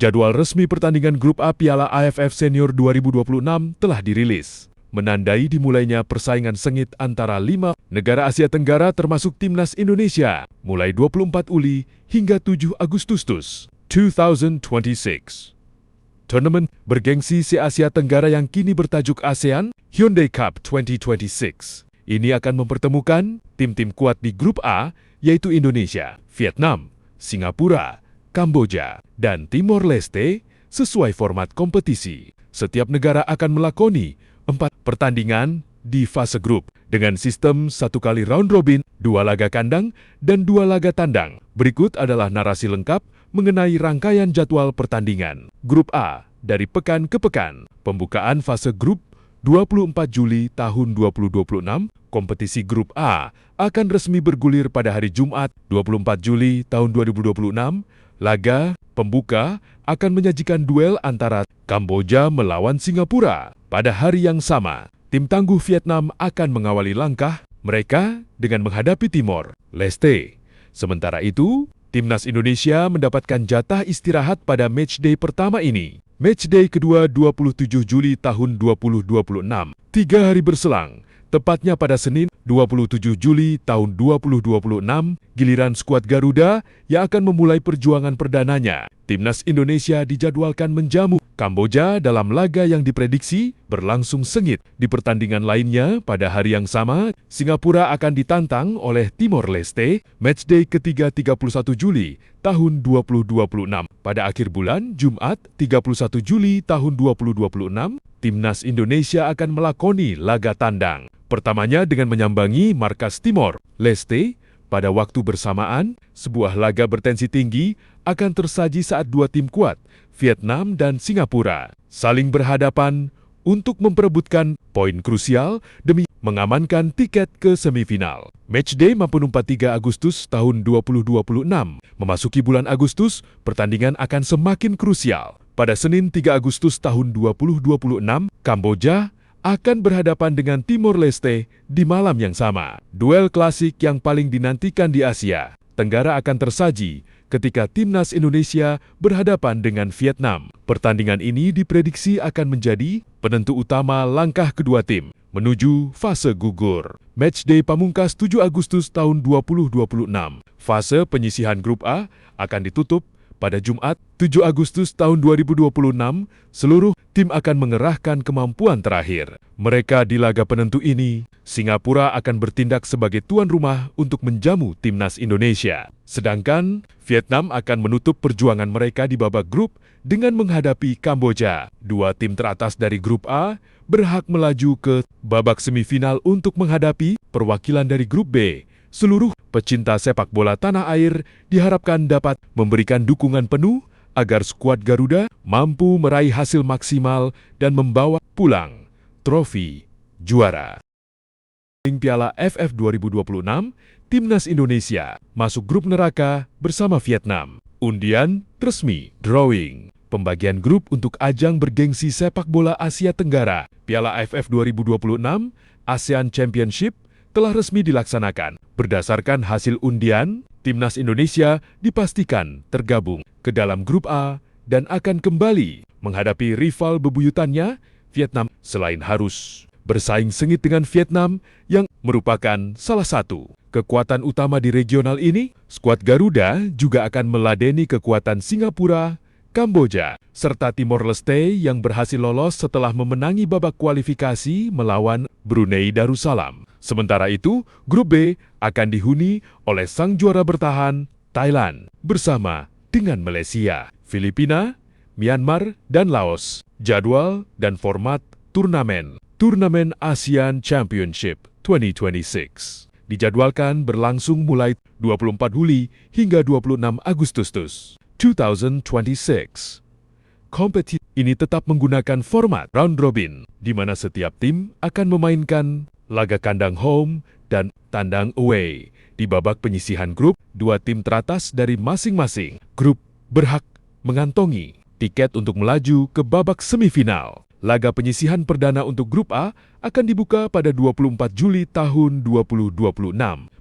Jadwal resmi pertandingan Grup A Piala AFF Senior 2026 telah dirilis, menandai dimulainya persaingan sengit antara 5 negara Asia Tenggara termasuk Timnas Indonesia, mulai 24 Juli hingga 7 Agustus 2026. Turnamen bergengsi se-Asia Tenggara yang kini bertajuk ASEAN Hyundai Cup 2026 ini akan mempertemukan tim-tim kuat di Grup A, yaitu Indonesia, Vietnam, Singapura, Kamboja, dan Timor Leste sesuai format kompetisi. Setiap negara akan melakoni 4 pertandingan di fase grup dengan sistem 1 kali round robin, 2 laga kandang, dan 2 laga tandang. Berikut adalah narasi lengkap mengenai rangkaian jadwal pertandingan. Grup A dari pekan ke pekan. Pembukaan fase grup 24 Juli tahun 2026, kompetisi Grup A akan resmi bergulir pada hari Jumat 24 Juli tahun 2026. Laga pembuka akan menyajikan duel antara Kamboja melawan Singapura. Pada hari yang sama, tim tangguh Vietnam akan mengawali langkah mereka dengan menghadapi Timor Leste. Sementara itu, Timnas Indonesia mendapatkan jatah istirahat pada matchday pertama ini. Matchday kedua 27 Juli tahun 2026. 3 hari berselang, tepatnya pada Senin 27 Juli tahun 2026, giliran skuad Garuda yang akan memulai perjuangan perdananya. Timnas Indonesia dijadwalkan menjamu Kamboja dalam laga yang diprediksi berlangsung sengit. Di pertandingan lainnya pada hari yang sama, Singapura akan ditantang oleh Timor Leste, matchday ketiga 31 Juli tahun 2026. Pada akhir bulan, Jumat 31 Juli tahun 2026, Timnas Indonesia akan melakoni laga tandang. Pertamanya dengan menyambangi markas Timor Leste. Pada waktu bersamaan, sebuah laga bertensi tinggi akan tersaji saat 2 tim kuat, Vietnam dan Singapura, saling berhadapan untuk memperebutkan poin krusial demi mengamankan tiket ke semifinal. Matchday 43 Agustus tahun 2026. Memasuki bulan Agustus, pertandingan akan semakin krusial. Pada Senin 3 Agustus tahun 2026, Kamboja akan berhadapan dengan Timor Leste di malam yang sama. Duel klasik yang paling dinantikan di Asia Tenggara akan tersaji ketika Timnas Indonesia berhadapan dengan Vietnam. Pertandingan ini diprediksi akan menjadi penentu utama langkah kedua tim menuju fase gugur. Matchday pamungkas 7 Agustus tahun 2026. Fase penyisihan Grup A akan ditutup pada Jumat 7 Agustus tahun 2026, seluruh tim akan mengerahkan kemampuan terakhir. Mereka di laga penentu ini, Singapura akan bertindak sebagai tuan rumah untuk menjamu Timnas Indonesia. Sedangkan Vietnam akan menutup perjuangan mereka di babak grup dengan menghadapi Kamboja. 2 tim teratas dari Grup A berhak melaju ke babak semifinal untuk menghadapi perwakilan dari Grup B. Seluruh pecinta sepak bola tanah air diharapkan dapat memberikan dukungan penuh agar skuad Garuda mampu meraih hasil maksimal dan membawa pulang trofi juara. Piala AFF 2026, Timnas Indonesia masuk grup neraka bersama Vietnam. Undian resmi drawing. Pembagian grup untuk ajang bergengsi sepak bola Asia Tenggara Piala AFF 2026 ASEAN Championship telah resmi dilaksanakan. Berdasarkan hasil undian, Timnas Indonesia dipastikan tergabung ke dalam Grup A dan akan kembali menghadapi rival bebuyutannya, Vietnam, selain harus bersaing sengit dengan Vietnam yang merupakan salah satu kekuatan utama di regional ini. Skuad Garuda juga akan meladeni kekuatan Singapura, Kamboja, serta Timor Leste yang berhasil lolos setelah memenangi babak kualifikasi melawan Brunei Darussalam. Sementara itu, Grup B akan dihuni oleh sang juara bertahan, Thailand, bersama dengan Malaysia, Filipina, Myanmar, dan Laos. Jadwal dan format turnamen ASEAN Championship 2026 dijadwalkan berlangsung mulai 24 Juli hingga 26 Agustus 2026. Kompetisi ini tetap menggunakan format round robin, di mana setiap tim akan memainkan laga kandang home dan tandang away. Di babak penyisihan grup, 2 tim teratas dari masing-masing grup berhak mengantongi tiket untuk melaju ke babak semifinal. Laga penyisihan perdana untuk Grup A akan dibuka pada 24 Juli tahun 2026,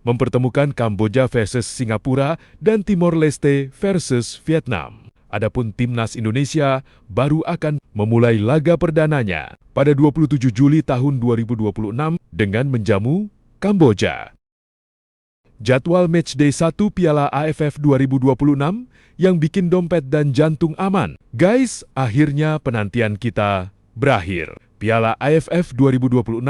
mempertemukan Kamboja versus Singapura dan Timor Leste versus Vietnam. Adapun timnas Indonesia baru akan memulai laga perdananya pada 27 Juli tahun 2026 dengan menjamu Kamboja. Jadwal matchday 1 Piala AFF 2026 yang bikin dompet dan jantung aman. Guys, akhirnya penantian kita berakhir. Piala AFF 2026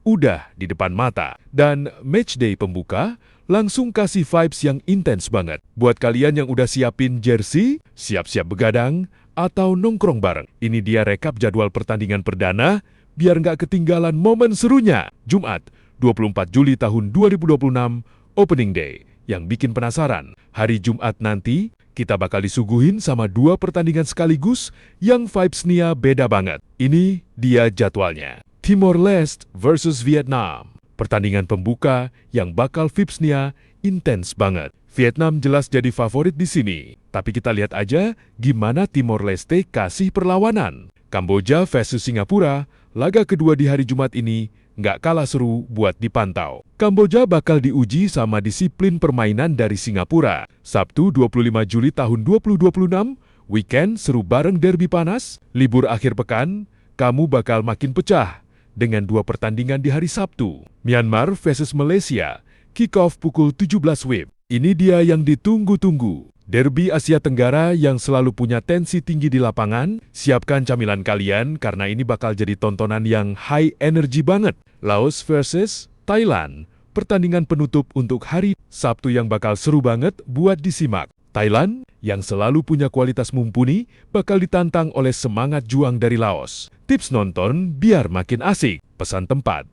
udah di depan mata. Dan matchday pembuka langsung kasih vibes yang intens banget. Buat kalian yang udah siapin jersey, siap-siap begadang, atau nongkrong bareng. Ini dia rekap jadwal pertandingan perdana, biar nggak ketinggalan momen serunya. Jumat, 24 Juli tahun 2026, Opening Day. Yang bikin penasaran, hari Jumat nanti kita bakal disuguhin sama 2 pertandingan sekaligus yang vibes-nya beda banget. Ini dia jadwalnya. Timor Leste versus Vietnam. Pertandingan pembuka yang bakal vibes-nya intens banget. Vietnam jelas jadi favorit di sini. Tapi kita lihat aja gimana Timor Leste kasih perlawanan. Kamboja versus Singapura, laga kedua di hari Jumat ini nggak kalah seru buat dipantau. Kamboja bakal diuji sama disiplin permainan dari Singapura. Sabtu 25 Juli tahun 2026, weekend seru bareng derby panas, libur akhir pekan, kamu bakal makin pecah dengan 2 pertandingan di hari Sabtu. Myanmar versus Malaysia, kick-off pukul 17 WIB. Ini dia yang ditunggu-tunggu. Derby Asia Tenggara yang selalu punya tensi tinggi di lapangan, siapkan camilan kalian karena ini bakal jadi tontonan yang high energy banget. Laos versus Thailand, pertandingan penutup untuk hari Sabtu yang bakal seru banget buat disimak. Thailand, yang selalu punya kualitas mumpuni, bakal ditantang oleh semangat juang dari Laos. Tips nonton biar makin asik, pesan tempat.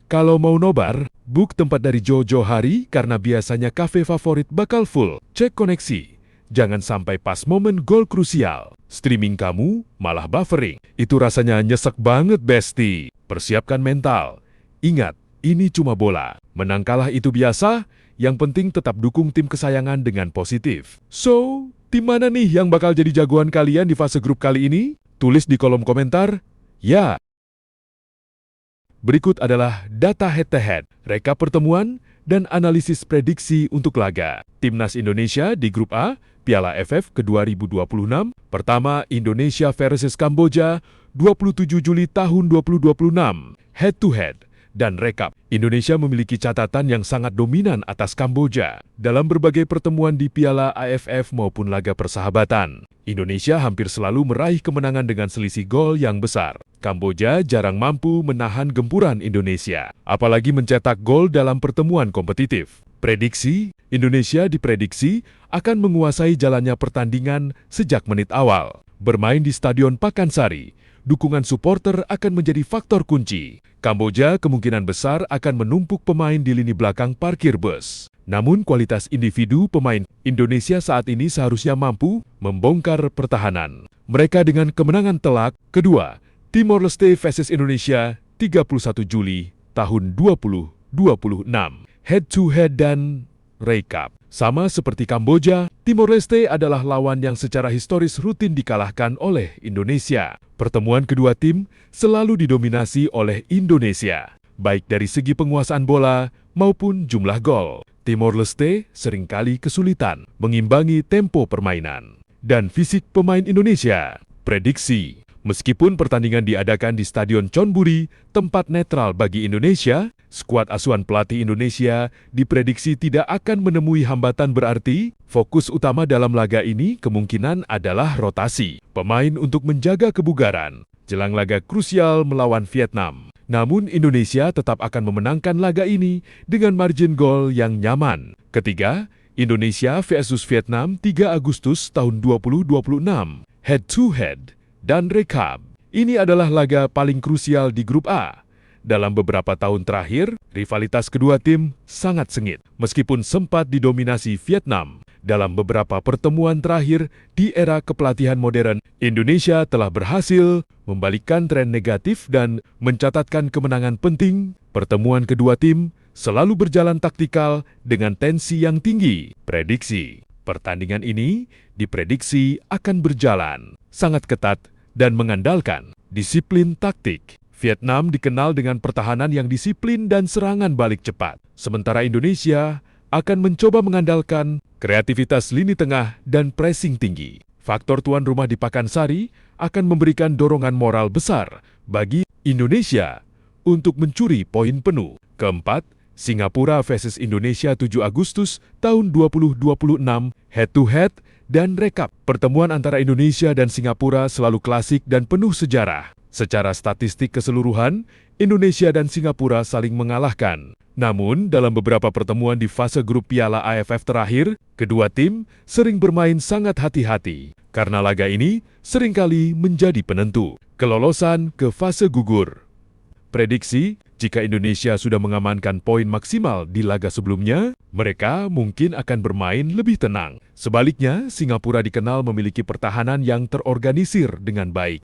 Kalau mau nobar, book tempat dari Jojo Hari karena biasanya kafe favorit bakal full. Cek koneksi. Jangan sampai pas momen gol krusial. Streaming kamu malah buffering. Itu rasanya nyesek banget, bestie. Persiapkan mental. Ingat, ini cuma bola. Menang kalah itu biasa, yang penting tetap dukung tim kesayangan dengan positif. So, tim mana nih yang bakal jadi jagoan kalian di fase grup kali ini? Tulis di kolom komentar. Ya. Berikut adalah data head-to-head, rekap pertemuan, dan analisis prediksi untuk laga. Timnas Indonesia di Grup A, Piala AFF ke-2026. Pertama, Indonesia versus Kamboja, 27 Juli tahun 2026. Head-to-head dan rekap. Indonesia memiliki catatan yang sangat dominan atas Kamboja dalam berbagai pertemuan di Piala AFF maupun laga persahabatan. Indonesia hampir selalu meraih kemenangan dengan selisih gol yang besar. Kamboja jarang mampu menahan gempuran Indonesia, apalagi mencetak gol dalam pertemuan kompetitif. Prediksi, Indonesia diprediksi akan menguasai jalannya pertandingan sejak menit awal. Bermain di Stadion Pakansari, dukungan supporter akan menjadi faktor kunci. Kamboja kemungkinan besar akan menumpuk pemain di lini belakang parkir bus. Namun kualitas individu pemain Indonesia saat ini seharusnya mampu membongkar pertahanan. Mereka dengan kemenangan telak kedua, Timor Leste versus Indonesia 31 Juli tahun 2026. Head-to-head dan rekap. Sama seperti Kamboja, Timor Leste adalah lawan yang secara historis rutin dikalahkan oleh Indonesia. Pertemuan kedua tim selalu didominasi oleh Indonesia, baik dari segi penguasaan bola maupun jumlah gol. Timor Leste seringkali kesulitan mengimbangi tempo permainan dan fisik pemain Indonesia. Prediksi, meskipun pertandingan diadakan di Stadion Chonburi, tempat netral bagi Indonesia, skuad asuhan pelatih Indonesia diprediksi tidak akan menemui hambatan berarti. Fokus utama dalam laga ini kemungkinan adalah rotasi pemain untuk menjaga kebugaran jelang laga krusial melawan Vietnam. Namun Indonesia tetap akan memenangkan laga ini dengan margin gol yang nyaman. Ketiga, Indonesia versus Vietnam 3 Agustus tahun 2026. Head-to-head dan rekap. Ini adalah laga paling krusial di Grup A. Dalam beberapa tahun terakhir, rivalitas kedua tim sangat sengit. Meskipun sempat didominasi Vietnam, dalam beberapa pertemuan terakhir di era kepelatihan modern, Indonesia telah berhasil membalikkan tren negatif dan mencatatkan kemenangan penting. Pertemuan kedua tim selalu berjalan taktikal dengan tensi yang tinggi. Prediksi, pertandingan ini diprediksi akan berjalan sangat ketat dan mengandalkan disiplin taktik. Vietnam dikenal dengan pertahanan yang disiplin dan serangan balik cepat. Sementara Indonesia akan mencoba mengandalkan kreativitas lini tengah dan pressing tinggi. faktor tuan rumah di Pakansari akan memberikan dorongan moral besar bagi Indonesia untuk mencuri poin penuh. Keempat, Singapura versus Indonesia 7 Agustus tahun 2026, head-to-head dan rekap. Pertemuan antara Indonesia dan Singapura selalu klasik dan penuh sejarah. Secara statistik keseluruhan, Indonesia dan Singapura saling mengalahkan. Namun, dalam beberapa pertemuan di fase grup Piala AFF terakhir, kedua tim sering bermain sangat hati-hati. Karena laga ini seringkali menjadi penentu kelolosan ke fase gugur. Prediksi, jika Indonesia sudah mengamankan poin maksimal di laga sebelumnya, mereka mungkin akan bermain lebih tenang. Sebaliknya, Singapura dikenal memiliki pertahanan yang terorganisir dengan baik.